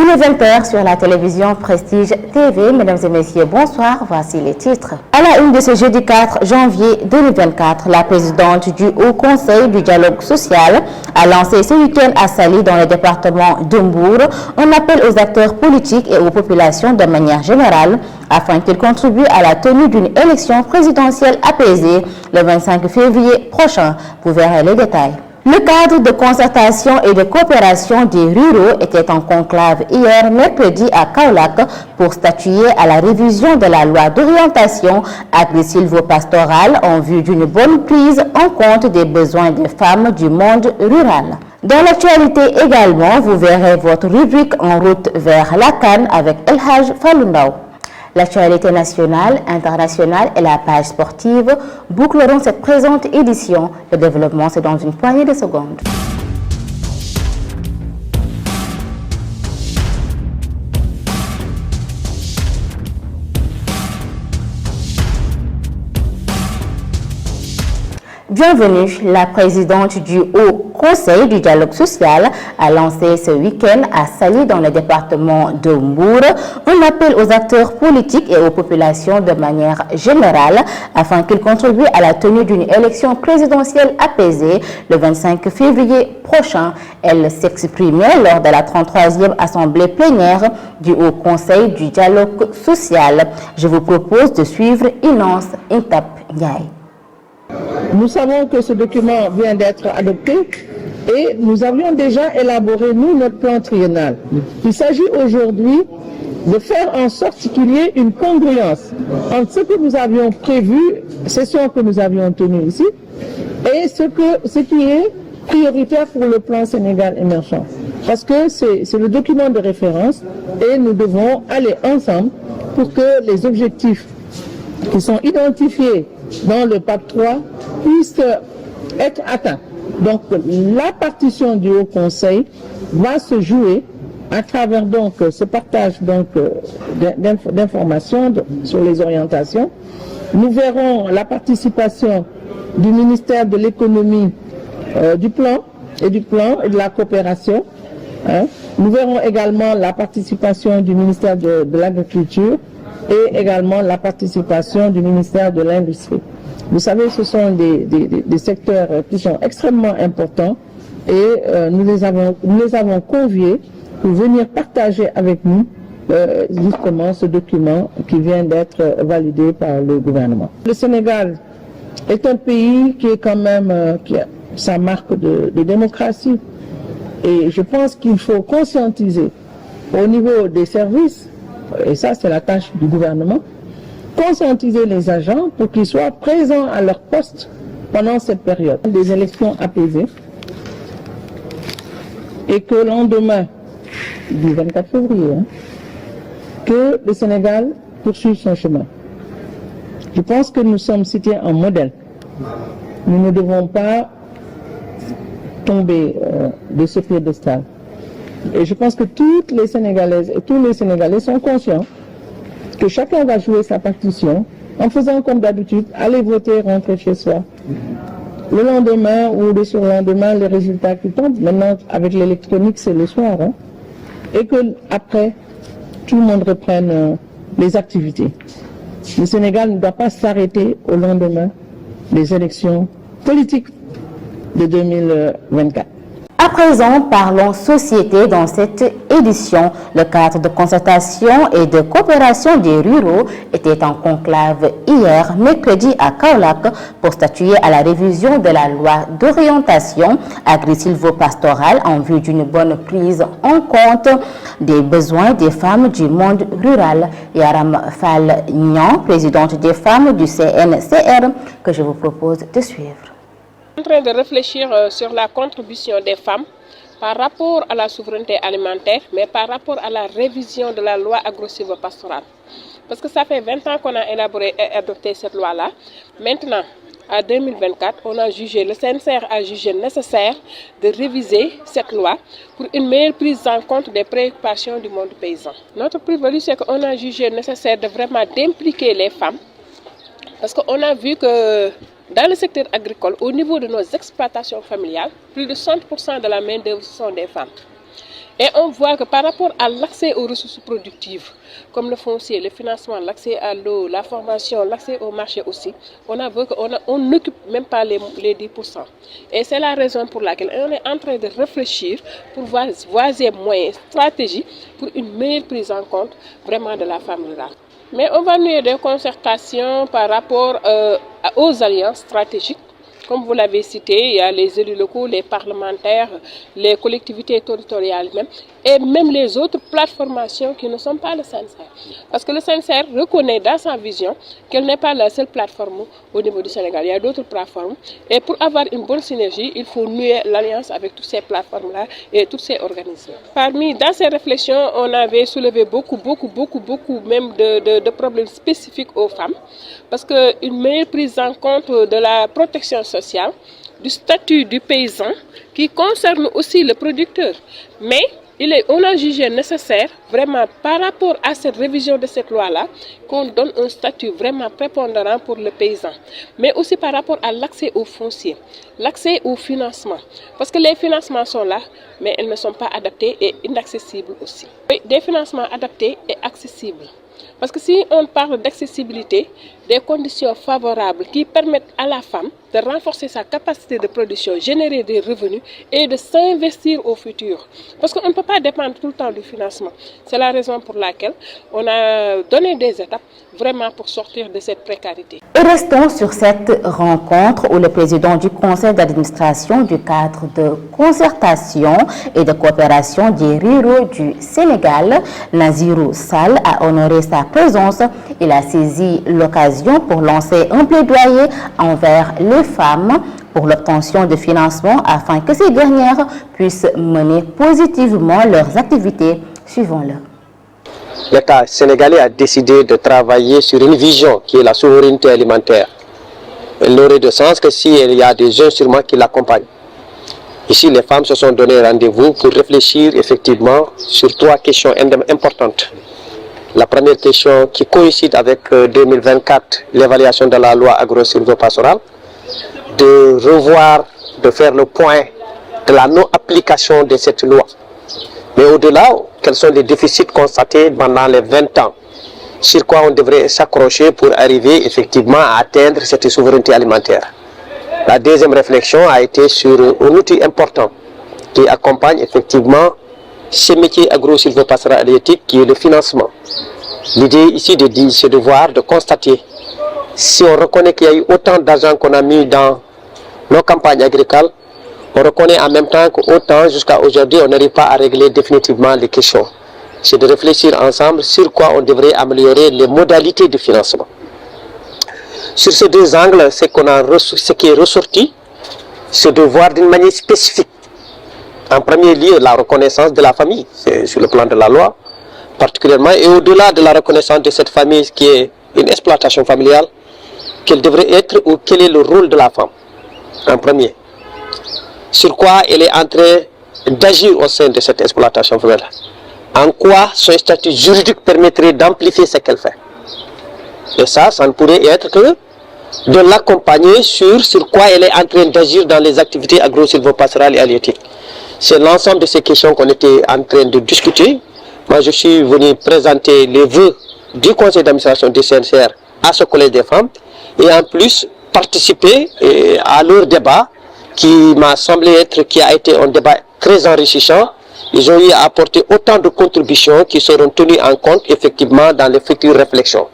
Il est 20h sur la télévision Prestige TV. Mesdames et messieurs, bonsoir. Voici les titres. À la une de ce jeudi 4 janvier 2024, la présidente du Haut Conseil du dialogue social a lancé ce week-end à Saly, dans le département de Mbour, un appel aux acteurs politiques et aux populations de manière générale afin qu'ils contribuent à la tenue d'une élection présidentielle apaisée le 25 février prochain. Vous verrez les détails. Le cadre de concertation et de coopération des ruraux était en conclave hier mercredi à Kaolack pour statuer à la révision de la loi d'orientation agri-silvopastorale en vue d'une bonne prise en compte des besoins des femmes du monde rural. Dans l'actualité également, vous verrez votre rubrique en route vers la CAN avec El Hadj Fallou Ndaw. L'actualité nationale, internationale et la page sportive boucleront cette présente édition. Le développement, c'est dans une poignée de secondes. Bienvenue, la présidente du Haut Conseil du dialogue social a lancé ce week-end à Saly, dans le département de Mbour, un appel aux acteurs politiques et aux populations de manière générale afin qu'ils contribuent à la tenue d'une élection présidentielle apaisée le 25 février prochain. Elle s'exprimait lors de la 33e assemblée plénière du Haut Conseil du dialogue social. Je vous propose de suivre Inance Intap Ndiaye. Nous savons que ce document vient d'être adopté et nous avions déjà élaboré, nous, notre plan triennal. Il s'agit aujourd'hui de faire en sorte qu'il y ait une congruence entre ce que nous avions prévu, session que nous avions tenue ici, et ce qui est prioritaire pour le plan Sénégal émergent. Parce que c'est le document de référence et nous devons aller ensemble pour que les objectifs qui sont identifiés dans le PAC 3 puissent être atteints. Donc la partition du Haut Conseil va se jouer à travers donc ce partage d'informations sur les orientations. Nous verrons la participation du ministère de l'économie, du plan et de la coopération. Nous verrons également la participation du ministère de l'Agriculture et également la participation du ministère de l'Industrie. Vous savez, ce sont des secteurs qui sont extrêmement importants et nous les avons conviés pour venir partager avec nous justement ce document qui vient d'être validé par le gouvernement. Le Sénégal est un pays qui est quand même qui a sa marque de démocratie et je pense qu'il faut conscientiser au niveau des services, et ça c'est la tâche du gouvernement, conscientiser les agents pour qu'ils soient présents à leur poste pendant cette période. Des élections apaisées et que le lendemain du 24 février, que le Sénégal poursuive son chemin. Je pense que nous sommes cités en modèle. Nous ne devons pas tomber de ce piédestal. Et je pense que toutes les Sénégalaises et tous les Sénégalais sont conscients que chacun va jouer sa partition en faisant comme d'habitude, aller voter, rentrer chez soi. Le lendemain ou le surlendemain, les résultats qui tombent, maintenant avec l'électronique c'est le soir, et que après tout le monde reprenne les activités. Le Sénégal ne doit pas s'arrêter au lendemain des élections politiques de 2024. À présent, parlons société dans cette édition. Le cadre de concertation et de coopération des ruraux était en conclave hier, mercredi, à Kaolack pour statuer à la révision de la loi d'orientation agri-silvopastorale en vue d'une bonne prise en compte des besoins des femmes du monde rural. Yaram Fall Nyan, présidente des femmes du CNCR, que je vous propose de suivre. En train de réfléchir sur la contribution des femmes par rapport à la souveraineté alimentaire, mais par rapport à la révision de la loi agro-silvopastorale. Parce que ça fait 20 ans qu'on a élaboré et adopté cette loi-là. Maintenant, à 2024, le CNCR a jugé nécessaire de réviser cette loi pour une meilleure prise en compte des préoccupations du monde paysan. Notre plus-value, c'est qu'on a jugé nécessaire de vraiment d'impliquer les femmes, parce qu'on a vu que dans le secteur agricole, au niveau de nos exploitations familiales, plus de 60% de la main-d'œuvre sont des femmes. Et on voit que par rapport à l'accès aux ressources productives, comme le foncier, le financement, l'accès à l'eau, la formation, l'accès au marché aussi, on n'occupe même pas les 10%. Et c'est la raison pour laquelle on est en train de réfléchir pour voir des moyens, stratégies pour une meilleure prise en compte vraiment de la femme rurale. Mais on va nouer des concertations par rapport aux alliances stratégiques. Comme vous l'avez cité, il y a les élus locaux, les parlementaires, les collectivités territoriales même, et même les autres plateformations qui ne sont pas le CNCR. Parce que le CNCR reconnaît dans sa vision qu'elle n'est pas la seule plateforme au niveau du Sénégal. Il y a d'autres plateformes. Et pour avoir une bonne synergie, il faut nouer l'alliance avec toutes ces plateformes-là et tous ces organismes. Dans ces réflexions, on avait soulevé beaucoup même de problèmes spécifiques aux femmes. Parce qu'une meilleure prise en compte de la protection sociale, du statut du paysan, qui concerne aussi le producteur. Mais on a jugé nécessaire, vraiment, par rapport à cette révision de cette loi-là, qu'on donne un statut vraiment prépondérant pour le paysan. Mais aussi par rapport à l'accès au foncier, l'accès au financement. Parce que les financements sont là, mais ils ne sont pas adaptés et inaccessibles aussi. Des financements adaptés et accessibles. Parce que si on parle d'accessibilité, des conditions favorables qui permettent à la femme de renforcer sa capacité de production, générer des revenus et de s'investir au futur. Parce qu'on ne peut pas dépendre tout le temps du financement. C'est la raison pour laquelle on a donné des étapes vraiment pour sortir de cette précarité. Et restons sur cette rencontre où le président du conseil d'administration du cadre de concertation et de coopération des ruraux du Sénégal, Nazirou Sall, a honoré sa présence. Il a saisi l'occasion pour lancer un plaidoyer envers les femmes pour l'obtention de financement afin que ces dernières puissent mener positivement leurs activités. Suivons-le. L'État sénégalais a décidé de travailler sur une vision qui est la souveraineté alimentaire. Elle n'aurait de sens que s'il y a des instruments qui l'accompagnent. Ici, les femmes se sont donné rendez-vous pour réfléchir effectivement sur 3 questions importantes. La première question qui coïncide avec 2024, l'évaluation de la loi agro-silvopastorale, de revoir, de faire le point de la non-application de cette loi. Mais au-delà, quels sont les déficits constatés pendant les 20 ans, sur quoi on devrait s'accrocher pour arriver effectivement à atteindre cette souveraineté alimentaire. La deuxième réflexion a été sur un outil important qui accompagne effectivement ces métiers agro-silvopastoraux halieutiques qui est le financement. L'idée ici c'est de voir, de constater, si on reconnaît qu'il y a eu autant d'argent qu'on a mis dans nos campagnes agricoles, on reconnaît en même temps qu'autant jusqu'à aujourd'hui on n'arrive pas à régler définitivement les questions. C'est de réfléchir ensemble sur quoi on devrait améliorer les modalités de financement. Sur ces 2 angles, ce qui est ressorti, c'est de voir d'une manière spécifique, en premier lieu, la reconnaissance de la famille, c'est sur le plan de la loi, particulièrement, et au-delà de la reconnaissance de cette famille qui est une exploitation familiale, quel devrait être ou quel est le rôle de la femme, en premier. Sur quoi elle est en train d'agir au sein de cette exploitation familiale. En quoi son statut juridique permettrait d'amplifier ce qu'elle fait. Et ça ne pourrait être que de l'accompagner sur quoi elle est en train d'agir dans les activités agro-silvopastorales et halieutiques. C'est l'ensemble de ces questions qu'on était en train de discuter. Moi, je suis venu présenter les vœux du conseil d'administration du CNCR à ce collège des femmes et en plus participer à leur débat qui a été un débat très enrichissant. Ils ont eu à apporter autant de contributions qui seront tenues en compte effectivement dans les futures réflexions.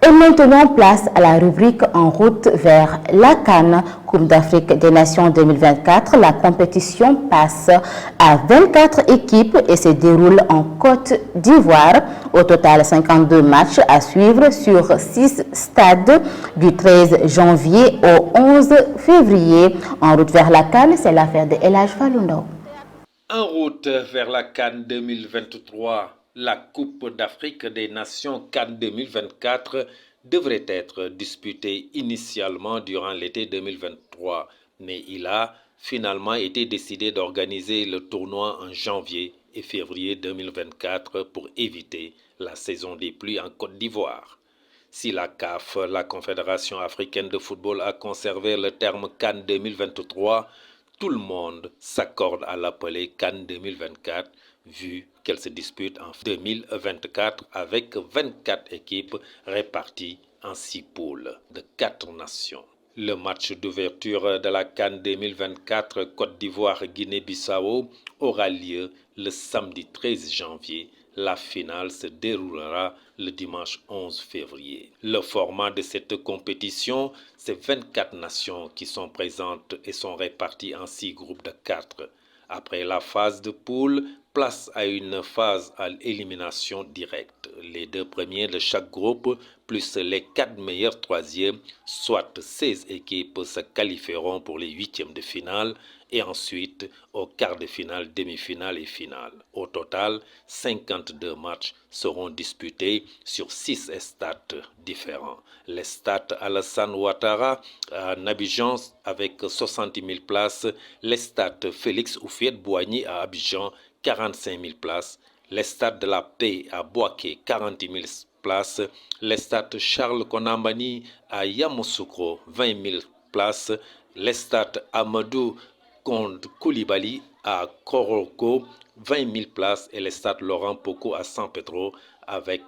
Et maintenant, place à la rubrique En route vers la CAN, Coupe d'Afrique des Nations 2024. La compétition passe à 24 équipes et se déroule en Côte d'Ivoire. Au total, 52 matchs à suivre sur 6 stades du 13 janvier au 11 février. En route vers la CAN, c'est l'affaire de El Hadj Fallou Ndaw. En route vers la CAN 2023, la Coupe d'Afrique des Nations CAN 2024 devrait être disputée initialement durant l'été 2023, mais il a finalement été décidé d'organiser le tournoi en janvier et février 2024 pour éviter la saison des pluies en Côte d'Ivoire. Si la CAF, la Confédération africaine de football, a conservé le terme CAN 2023, tout le monde s'accorde à l'appeler CAN 2024 vu qu'elle se dispute en 2024 avec 24 équipes réparties en 6 poules de 4 nations. Le match d'ouverture de la CAN 2024 Côte d'Ivoire-Guinée-Bissau aura lieu le samedi 13 janvier. La finale se déroulera le dimanche 11 février. Le format de cette compétition, c'est 24 nations qui sont présentes et sont réparties en 6 groupes de 4. Après la phase de poule, place à une phase à l'élimination directe. Les 2 premiers de chaque groupe, plus les 4 meilleurs troisièmes, soit 16 équipes, se qualifieront pour les 8e de finale et ensuite aux quarts de finale, demi-finale et finale. Au total, 52 matchs seront disputés sur 6 stades différents. Les stades Alassane Ouattara à Abidjan avec 60 000 places, les stades Félix Houphouët-Boigny à Abidjan 45 000 places, les stades de la Paix à Bouaké 40 000 places, les stades Charles Konambani à Yamoussoukro 20 000 places, les stades Amadou Koulibaly à Koroko 20 000 places et le stade Laurent Poko à San Pedro avec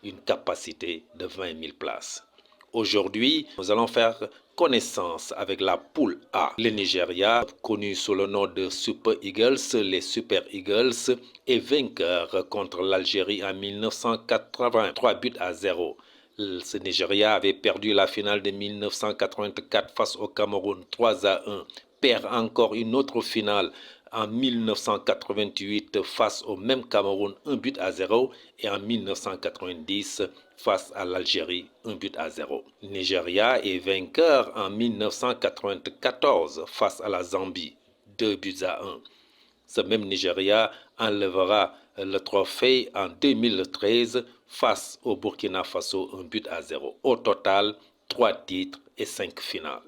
une capacité de 20 000 places. Aujourd'hui, nous allons faire connaissance avec la poule A. Le Nigeria, connu sous le nom de Super Eagles, les Super Eagles, est vainqueur contre l'Algérie en 1983 buts à 0. Ce Nigeria avait perdu la finale de 1984 face au Cameroun 3 à 1. Perd encore une autre finale en 1988 face au même Cameroun 1 but à 0 et en 1990 face à l'Algérie 1 but à 0. Nigeria est vainqueur en 1994 face à la Zambie 2 buts à 1. Ce même Nigeria enlèvera le trophée en 2013 face au Burkina Faso 1 but à 0. Au total, 3 titres et 5 finales.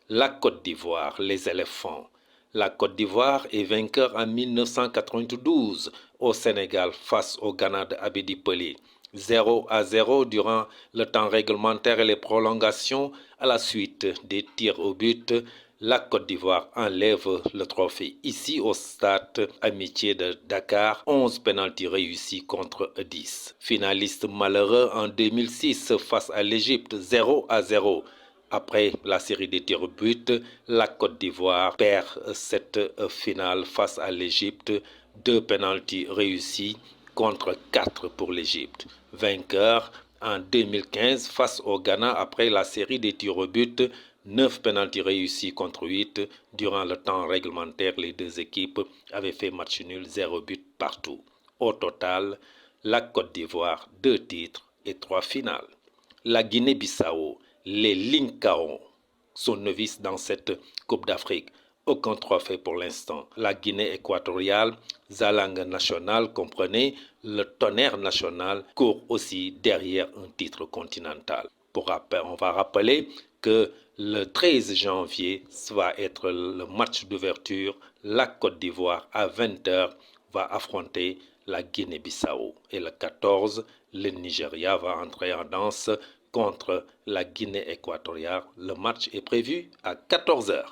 La Côte d'Ivoire, les éléphants. La Côte d'Ivoire est vainqueur en 1992 au Sénégal face au Ghana de Abedi Pelé. 0 à 0 durant le temps réglementaire et les prolongations. À la suite des tirs au but, la Côte d'Ivoire enlève le trophée. Ici au stade Amitié de Dakar, 11 pénaltys réussis contre 10. Finaliste malheureux en 2006 face à l'Égypte, 0 à 0. Après la série des tirs au but, la Côte d'Ivoire perd cette finale face à l'Égypte. 2 pénaltys réussis contre 4 pour l'Égypte. Vainqueur en 2015 face au Ghana après la série des tirs au but. 9 pénaltys réussis contre 8. Durant le temps réglementaire, les 2 équipes avaient fait match nul, 0 but partout. Au total, la Côte d'Ivoire, 2 titres et 3 finales. La Guinée-Bissau, les Linkaons sont novices dans cette Coupe d'Afrique. Aucun trophée pour l'instant. La Guinée équatoriale, Zalang national, comprenez, le Tonnerre national court aussi derrière un titre continental. Pour rappel, on va rappeler que le 13 janvier, ça va être le match d'ouverture. La Côte d'Ivoire à 20h va affronter la Guinée-Bissau. Et le 14, le Nigeria va entrer en danse contre la Guinée équatoriale. Le match est prévu à 14h.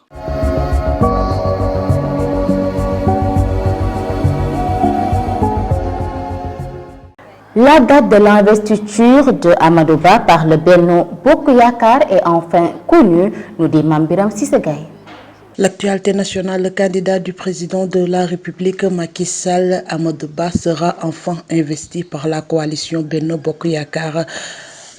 La date de l'investiture de Amadou Ba par le Benno Bokk Yakaar est enfin connue, nous dit Mame Biram Cissé Gaye. L'actualité nationale, le candidat du président de la République Macky Sall, Amadou Ba, sera enfin investi par la coalition Benno Bokk Yakaar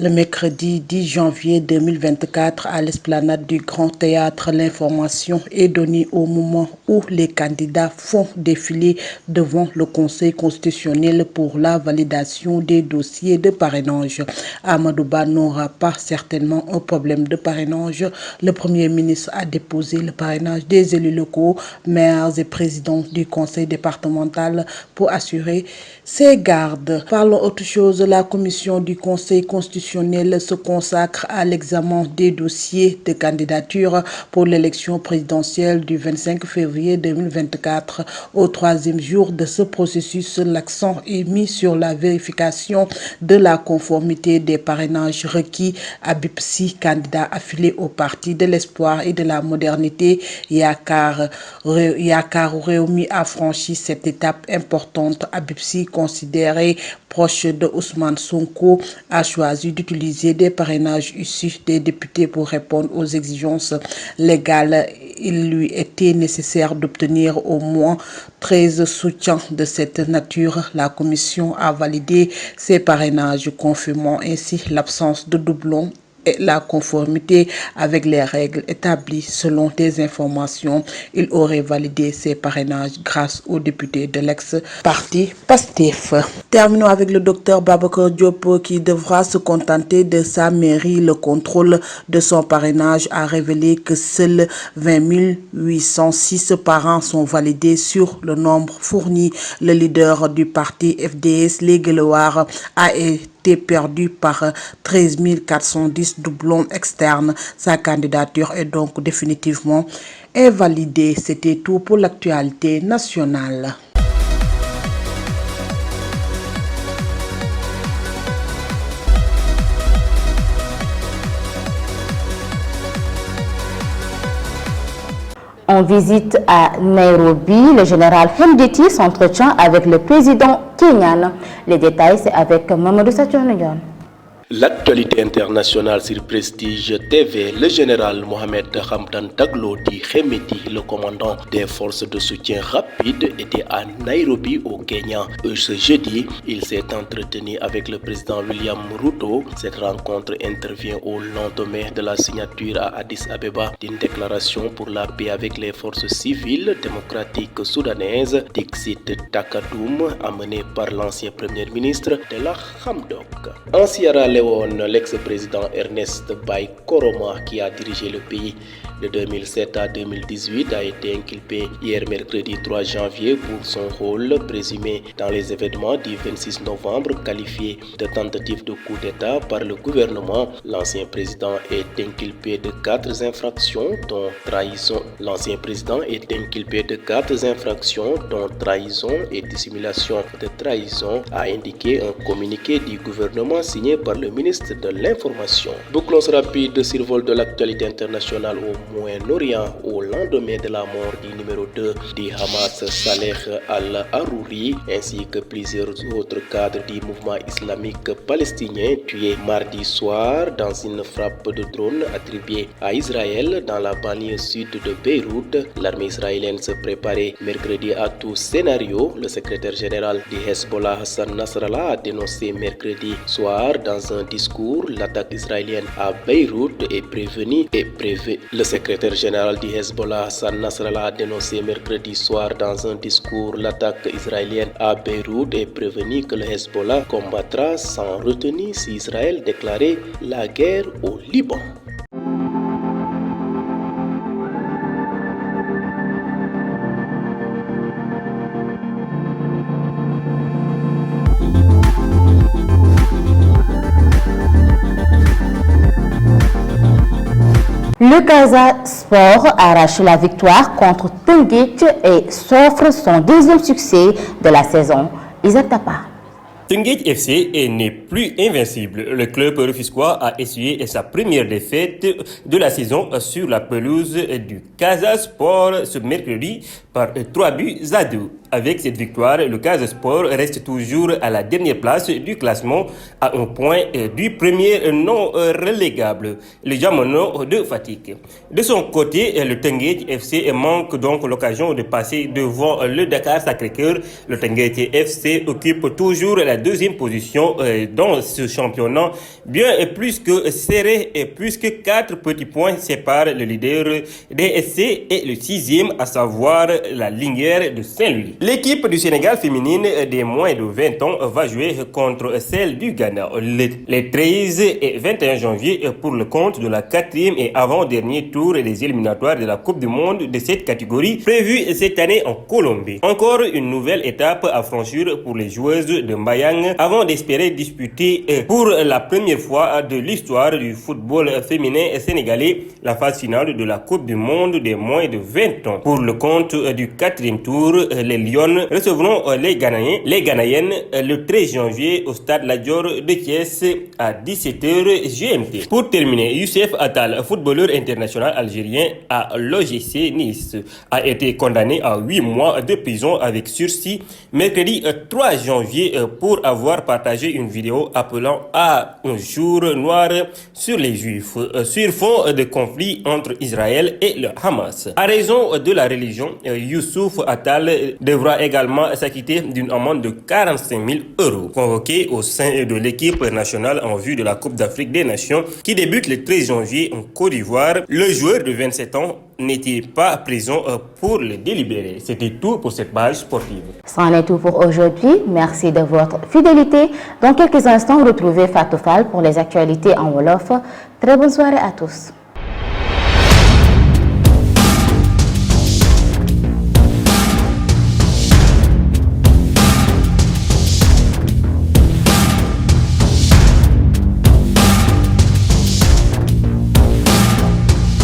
le mercredi 10 janvier 2024 à l'esplanade du Grand Théâtre. L'information est donnée au moment où les candidats font défiler devant le Conseil constitutionnel pour la validation des dossiers de parrainage. Amadou Ba n'aura pas certainement un problème de parrainage. Le Premier ministre a déposé le parrainage des élus locaux, maires et présidents du conseil départemental pour assurer ses gardes. Parlons autre chose. La commission du Conseil constitutionnel constitutionnel se consacre à l'examen des dossiers de candidature pour l'élection présidentielle du 25 février 2024. Au troisième jour de ce processus, l'accent est mis sur la vérification de la conformité des parrainages requis. Habib Sy, candidat affilié au Parti de l'Espoir et de la Modernité, Yakar Rewmi a franchi cette étape importante. Habib Sy, considéré proche de Ousmane Sonko, a choisi d'utiliser des parrainages issus des députés pour répondre aux exigences légales. Il lui était nécessaire d'obtenir au moins 13 soutiens de cette nature. La commission a validé ces parrainages, confirmant ainsi l'absence de doublons et la conformité avec les règles établies. Selon des informations, il aurait validé ses parrainages grâce aux députés de l'ex-parti PASTEF. Terminons avec le docteur Babacar Diop qui devra se contenter de sa mairie. Le contrôle de son parrainage a révélé que seuls 20 806 parrains sont validés sur le nombre fourni. Le leader du parti FDS, Les Guelwaars, a été perdu par 13 410 doublons externes. Sa candidature est donc définitivement invalidée. C'était tout pour l'actualité nationale. En visite à Nairobi, le général Hemditi s'entretient avec le président kenyan. Les détails, c'est avec Mamadou Saturnion. L'actualité internationale sur Prestige TV, le général Mohamed Hamdan Daglo dit Hemeti, le commandant des forces de soutien rapide, était à Nairobi au Kenya. Ce jeudi, il s'est entretenu avec le président William Ruto. Cette rencontre intervient au lendemain de la signature à Addis Abeba d'une déclaration pour la paix avec les forces civiles démocratiques soudanaises, Dixit Takadoum, amenée par l'ancien premier ministre de la Hamdok. En Sierra Leone, l'ex-président Ernest Bai Koroma, qui a dirigé le pays de 2007 à 2018, a été inculpé hier mercredi 3 janvier pour son rôle présumé dans les événements du 26 novembre qualifiés de tentative de coup d'État par le gouvernement. L'ancien président est inculpé de 4 infractions dont trahison. L'ancien président est inculpé de 4 infractions dont trahison et dissimulation de trahison, a indiqué un communiqué du gouvernement signé par le ministre de l'Information. Bouclons rapide de survol de l'actualité internationale au Moyen-Orient au lendemain de la mort du numéro 2 du Hamas, Saleh al-Arouri, ainsi que plusieurs autres cadres du mouvement islamique palestinien tués mardi soir dans une frappe de drone attribuée à Israël dans la banlieue sud de Beyrouth. L'armée israélienne se préparait mercredi à tout scénario. Le secrétaire général du Hezbollah, Hassan Nasrallah, a dénoncé mercredi soir dans un discours l'attaque israélienne à Beyrouth et prévenu. Le secrétaire général du Hezbollah, Hassan Nasrallah, a dénoncé mercredi soir dans un discours l'attaque israélienne à Beyrouth et prévenu que le Hezbollah combattra sans retenue si Israël déclarait la guerre au Liban. Le Casa Sport arrache la victoire contre Teungueth et s'offre son deuxième succès de la saison. Isaac Tapa. Teungueth FC n'est plus invincible. Le club rufisquois a essuyé sa première défaite de la saison sur la pelouse du Casa Sport ce mercredi par 3-2. Avec cette victoire, le Casa Sport reste toujours à la dernière place du classement à un point du premier non relégable, le Diamono de Fatick. De son côté, le Teungueth FC manque donc l'occasion de passer devant le Dakar Sacré-Cœur. Le Teungueth FC occupe toujours la deuxième position dans ce championnat, bien plus que serré et plus que 4 petits points séparent le leader DSC et le 6e, à savoir la Linière de Saint-Louis. L'équipe du Sénégal féminine des moins de 20 ans va jouer contre celle du Ghana les 13 et 21 janvier pour le compte de la 4e et avant-dernier tour des éliminatoires de la Coupe du Monde de cette catégorie prévue cette année en Colombie. Encore une nouvelle étape à franchir pour les joueuses de Mbayang avant d'espérer disputer pour la première fois de l'histoire du football féminin sénégalais la phase finale de la Coupe du Monde des moins de 20 ans. Pour le compte du 4e tour, les Lions recevront les Ghanéennes le 13 janvier au stade La Dior de Thiès à 17h GMT. Pour terminer, Youssef Attal, footballeur international algérien à l'OGC Nice, a été condamné à 8 mois de prison avec sursis mercredi 3 janvier pour avoir partagé une vidéo appelant à un jour noir sur les Juifs sur fond de conflit entre Israël et le Hamas. À raison de la religion, Youssouf Attal devra également s'acquitter d'une amende de 45 000 €. Convoqué au sein de l'équipe nationale en vue de la Coupe d'Afrique des Nations qui débute le 13 janvier en Côte d'Ivoire, le joueur de 27 ans n'était pas présent pour le délibérer. C'était tout pour cette page sportive. C'en est tout pour aujourd'hui. Merci de votre fidélité. Dans quelques instants, retrouvez Fatou Fall pour les actualités en Wolof. Très bonne soirée à tous.